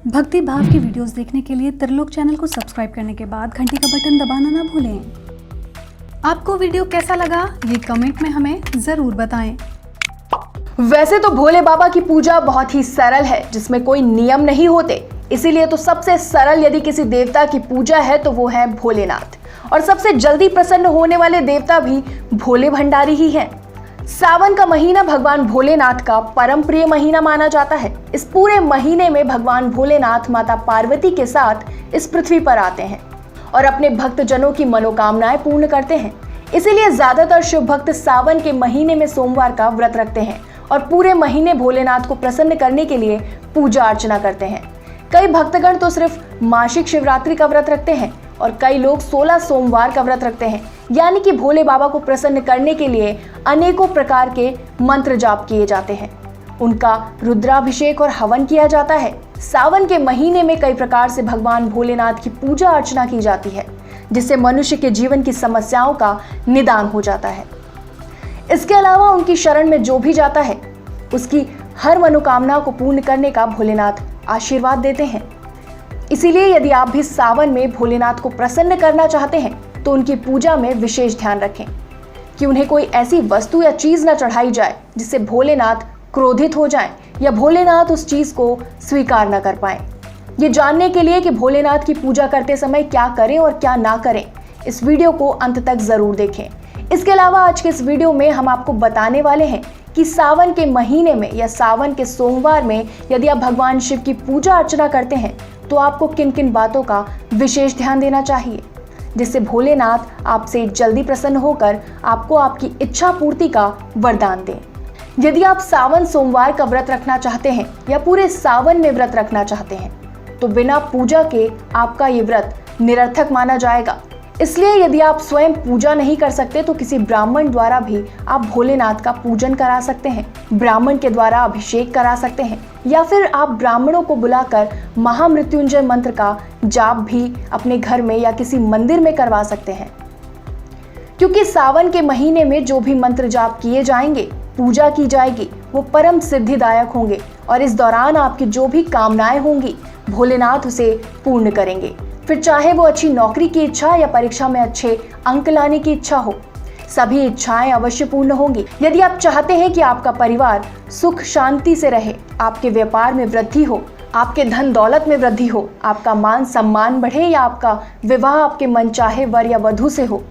भक्ति भाव की वीडियोस देखने के लिए त्रिलोक चैनल को सब्सक्राइब करने के बाद घंटी का बटन दबाना ना भूलें। आपको वीडियो कैसा लगा ये कमेंट में हमें ज़रूर बताएं। वैसे तो भोले बाबा की पूजा बहुत ही सरल है, जिसमें कोई नियम नहीं होते। इसीलिए तो सबसे सरल यदि किसी देवता की पूजा है तो वो है भोलेनाथ, और सबसे जल्दी प्रसन्न होने वाले देवता भी भोले भंडारी ही हैं। सावन का महीना भगवान भोलेनाथ का परम प्रिय महीना माना जाता है। इस पूरे महीने में भगवान भोलेनाथ माता पार्वती के साथ इस पृथ्वी पर आते हैं और अपने भक्तजनों की मनोकामनाएं पूर्ण करते हैं। इसीलिए ज्यादातर शिव भक्त सावन के महीने में सोमवार का व्रत रखते हैं और पूरे महीने भोलेनाथ को प्रसन्न करने के लिए पूजा अर्चना करते हैं। कई भक्तगण तो सिर्फ मासिक शिवरात्रि का व्रत रखते हैं और कई लोग 16 सोमवार का व्रत रखते हैं। यानी कि भोले बाबा को प्रसन्न करने के लिए अनेकों प्रकार के मंत्र जाप किए जाते हैं, उनका रुद्राभिषेक और हवन किया जाता है। सावन के महीने में कई प्रकार से भगवान भोलेनाथ की पूजा अर्चना की जाती है, जिससे मनुष्य के जीवन की समस्याओं का निदान हो जाता है। इसके अलावा उनकी शरण में जो भी जाता है उसकी हर मनोकामना को पूर्ण करने का भोलेनाथ आशीर्वाद देते हैं। इसीलिए यदि आप भी सावन में भोलेनाथ को प्रसन्न करना चाहते हैं तो उनकी पूजा में विशेष ध्यान रखें कि उन्हें कोई ऐसी वस्तु या चीज न चढ़ाई जाए जिससे भोलेनाथ क्रोधित हो जाएं या भोलेनाथ उस चीज को स्वीकार न कर पाएं। ये जानने के लिए कि भोलेनाथ की पूजा करते समय क्या करें और क्या ना करें, इस वीडियो को अंत तक जरूर देखें। इसके अलावा आज के इस वीडियो में हम आपको बताने वाले हैं कि सावन के महीने में या सावन के सोमवार में यदि आप भगवान शिव की पूजा अर्चना करते हैं तो आपको किन किन बातों का विशेष ध्यान देना चाहिए, जिससे भोलेनाथ आपसे जल्दी प्रसन्न होकर आपको आपकी इच्छा पूर्ति का वरदान दें। यदि आप सावन सोमवार का व्रत रखना चाहते हैं या पूरे सावन में व्रत रखना चाहते हैं तो बिना पूजा के आपका ये व्रत निरर्थक माना जाएगा। इसलिए यदि आप स्वयं पूजा नहीं कर सकते तो किसी ब्राह्मण द्वारा भी आप भोलेनाथ का पूजन करा सकते हैं, ब्राह्मण के द्वारा अभिषेक करा सकते हैं, या फिर आप ब्राह्मणों को बुलाकर महामृत्युंजय मंत्र का जाप भी अपने घर में या किसी मंदिर में करवा सकते हैं। क्योंकि सावन के महीने में जो भी मंत्र जाप किए जाएंगे, पूजा की जाएगी, वो परम सिद्धिदायक होंगे और इस दौरान आपकी जो भी कामनाएं होंगी भोलेनाथ उसे पूर्ण करेंगे। फिर चाहे वो अच्छी नौकरी की इच्छा या परीक्षा में अच्छे अंक लाने की इच्छा हो, सभी इच्छाएं अवश्य पूर्ण होंगी। यदि आप चाहते हैं कि आपका परिवार सुख शांति से रहे, आपके व्यापार में वृद्धि हो, आपके धन दौलत में वृद्धि हो, आपका मान सम्मान बढ़े या आपका विवाह आपके मनचाहे वर या वधु से हो,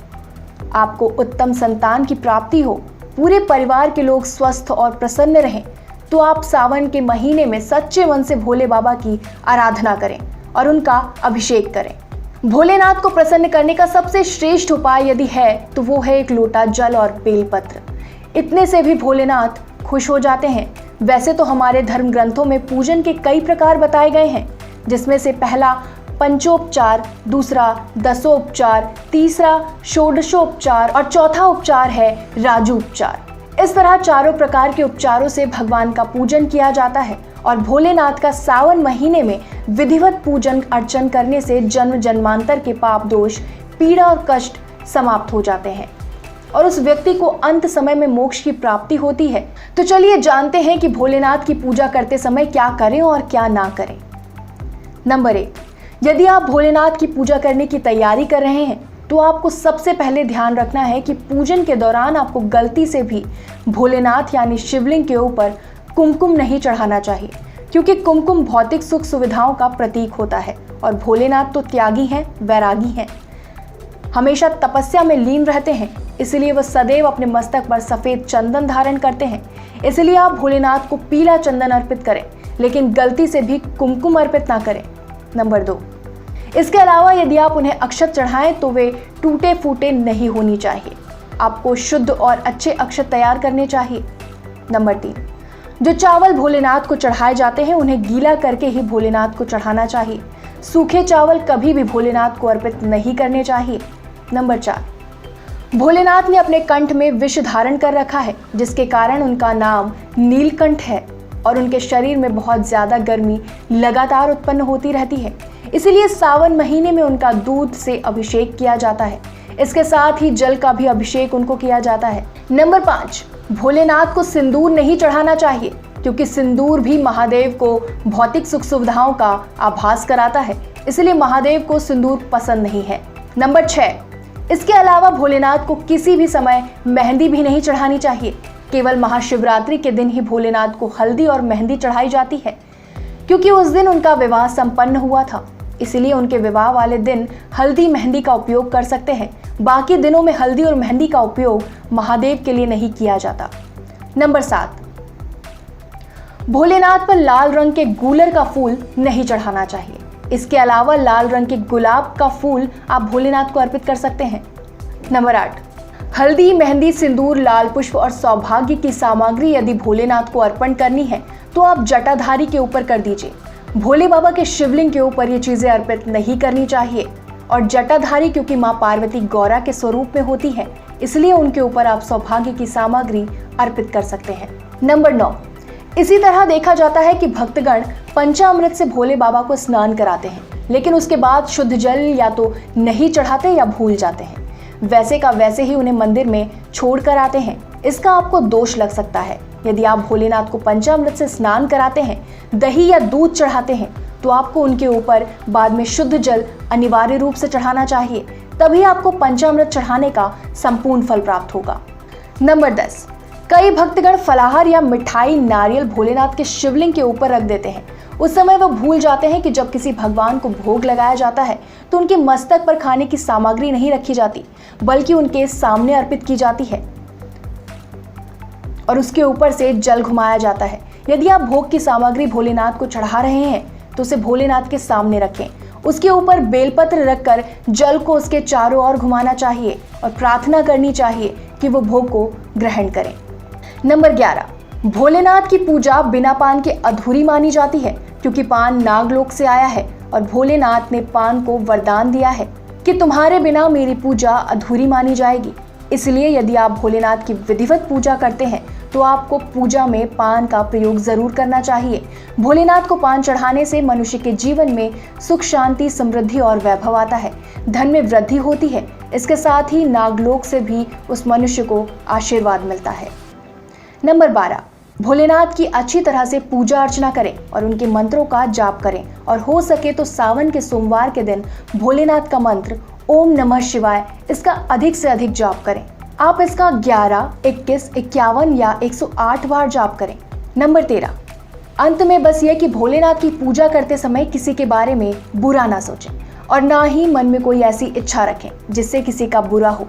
आपको उत्तम संतान की प्राप्ति हो, पूरे परिवार के लोग स्वस्थ और प्रसन्न रहें, तो आप सावन के महीने में सच्चे मन से भोले बाबा की आराधना करें और उनका अभिषेक करें। भोलेनाथ को प्रसन्न करने का सबसे श्रेष्ठ उपाय यदि है तो वो है एक लोटा जल और बेलपत्र। इतने से भी भोलेनाथ खुश हो जाते हैं। वैसे तो हमारे धर्म ग्रंथों में पूजन के कई प्रकार बताए गए हैं, जिसमें से पहला पंचोपचार, दूसरा दसोपचार, तीसरा षोडशोपचार और चौथा उपचार है राजोपचार। इस तरह चारों प्रकार के उपचारों से भगवान का पूजन किया जाता है और भोलेनाथ का सावन महीने में विधिवत पूजन अर्चन करने से जन्म जन्मांतर के पाप दोष, पीड़ा और कष्ट समाप्त हो जाते हैं और उस व्यक्ति को अंत समय में मोक्ष की प्राप्ति होती है। तो चलिए जानते हैं कि भोलेनाथ की पूजा करते समय क्या करें और क्या ना करें। नंबर 1, यदि आप भोलेनाथ की पूजा करने की तैयारी कर रहे हैं तो आपको सबसे पहले ध्यान रखना है कि पूजन के दौरान आपको गलती से भी भोलेनाथ यानी शिवलिंग के ऊपर कुमकुम नहीं चढ़ाना चाहिए, क्योंकि कुमकुम भौतिक सुख सुविधाओं का प्रतीक होता है और भोलेनाथ तो त्यागी हैं, वैरागी हैं, हमेशा तपस्या में लीन रहते हैं। इसलिए वह सदैव अपने मस्तक पर सफेद चंदन धारण करते हैं। इसलिए आप भोलेनाथ को पीला चंदन अर्पित करें, लेकिन गलती से भी कुमकुम अर्पित ना करें। नंबर 2, इसके अलावा यदि आप उन्हें अक्षत चढ़ाएं तो वे टूटे फूटे नहीं होनी चाहिए। आपको शुद्ध और अच्छे अक्षत तैयार करने चाहिए। नंबर 3, जो चावल भोलेनाथ को चढ़ाए जाते हैं उन्हें गीला करके ही भोलेनाथ को चढ़ाना चाहिए। सूखे चावल कभी भी भोलेनाथ को अर्पित नहीं करने चाहिए। नंबर 4, भोलेनाथ ने अपने कंठ में विष धारण कर रखा है, जिसके कारण उनका नाम नीलकंठ है और उनके शरीर में बहुत ज्यादा गर्मी लगातार उत्पन्न होती रहती है। इसीलिए सावन महीने में उनका दूध से अभिषेक किया जाता है। इसके साथ ही जल का भी अभिषेक उनको किया जाता है। नंबर 5, भोलेनाथ को सिंदूर नहीं चढ़ाना चाहिए। क्योंकि सिंदूर भी महादेव को भौतिक सुख सुविधाओं का आभास कराता है, इसलिए महादेव को सिंदूर पसंद नहीं है। नंबर 6, इसके अलावा भोलेनाथ को किसी भी समय मेहंदी भी नहीं चढ़ानी चाहिए। केवल महाशिवरात्रि के दिन ही भोलेनाथ को हल्दी और मेहंदी चढ़ाई जाती है, क्योंकि उस दिन उनका विवाह संपन्न हुआ था। इसलिए उनके विवाह वाले दिन हल्दी मेहंदी का उपयोग कर सकते हैं। बाकी दिनों में हल्दी और मेहंदी का उपयोग महादेव के लिए नहीं किया जाता। नंबर 7, भोलेनाथ पर लाल रंग के गूलर का फूल नहीं चढ़ाना चाहिए। इसके अलावा लाल रंग के गुलाब का फूल आप भोलेनाथ को अर्पित कर सकते हैं। नंबर 8, हल्दी, मेहंदी, सिंदूर, लाल पुष्प और सौभाग्य की सामग्री यदि भोलेनाथ को अर्पण करनी है तो आप जटाधारी के ऊपर कर दीजिए। भोले बाबा के शिवलिंग के ऊपर ये चीजें अर्पित नहीं करनी चाहिए। और जटाधारी क्योंकि माँ पार्वती गौरा के स्वरूप में होती है, इसलिए उनके ऊपर आप सौभाग्य की सामग्री अर्पित कर सकते हैं। नंबर 9, इसी तरह देखा जाता है कि भक्तगण पंचामृत से भोले बाबा को स्नान कराते हैं, लेकिन उसके बाद शुद्ध जल या तो नहीं चढ़ाते या भूल जाते हैं। वैसे का वैसे ही उन्हें मंदिर में छोड़ कर आते हैं। इसका आपको दोष लग सकता है। यदि आप भोलेनाथ को पंचामृत से स्नान कराते हैं, दही या दूध चढ़ाते हैं, तो आपको उनके ऊपर बाद में शुद्ध जल अनिवार्य रूप से चढ़ाना चाहिए, तभी आपको पंचामृत चढ़ाने का संपूर्ण फल प्राप्त होगा। नंबर 10, कई भक्तगण फलाहार या मिठाई, नारियल भोलेनाथ के शिवलिंग के ऊपर रख देते हैं। उस समय वह भूल जाते हैं कि जब किसी भगवान को भोग लगाया जाता है तो उनके मस्तक पर खाने की सामग्री नहीं रखी जाती, बल्कि उनके सामने अर्पित की जाती है और उसके ऊपर से जल घुमाया जाता है। यदि आप भोग की सामग्री भोलेनाथ को चढ़ा रहे हैं तो उसे भोलेनाथ के सामने रखें। उसके ऊपर बेलपत्र रखकर जल को उसके चारों ओर घुमाना चाहिए और प्रार्थना करनी चाहिए कि वो भोग को ग्रहण करें। नंबर 11, भोलेनाथ की पूजा बिना पान के अधूरी मानी जाती है, क्योंकि पान नागलोक से आया है और भोलेनाथ ने पान को वरदान दिया है कि तुम्हारे बिना मेरी पूजा अधूरी मानी जाएगी। इसलिए यदि आप भोलेनाथ की विधिवत पूजा करते हैं तो आपको पूजा में पान का प्रयोग जरूर करना चाहिए। भोलेनाथ को पान चढ़ाने से मनुष्य के जीवन में सुख, शांति, समृद्धि और वैभव आता है। धन में वृद्धि होती है। इसके साथ ही नागलोक से भी उस मनुष्य को आशीर्वाद मिलता है। नंबर 12, भोलेनाथ की अच्छी तरह से पूजा अर्चना करें और उनके मंत्रों का जाप करें, और हो सके तो सावन के सोमवार के दिन भोलेनाथ का मंत्र ओम नमः शिवाय, इसका अधिक से अधिक जाप करें। आप इसका 11, 21, 51 या 108 बार जाप करें। नंबर 13, अंत में बस ये कि भोलेनाथ की पूजा करते समय किसी के बारे में बुरा ना सोचें और ना ही मन में कोई ऐसी इच्छा रखें जिससे किसी का बुरा हो।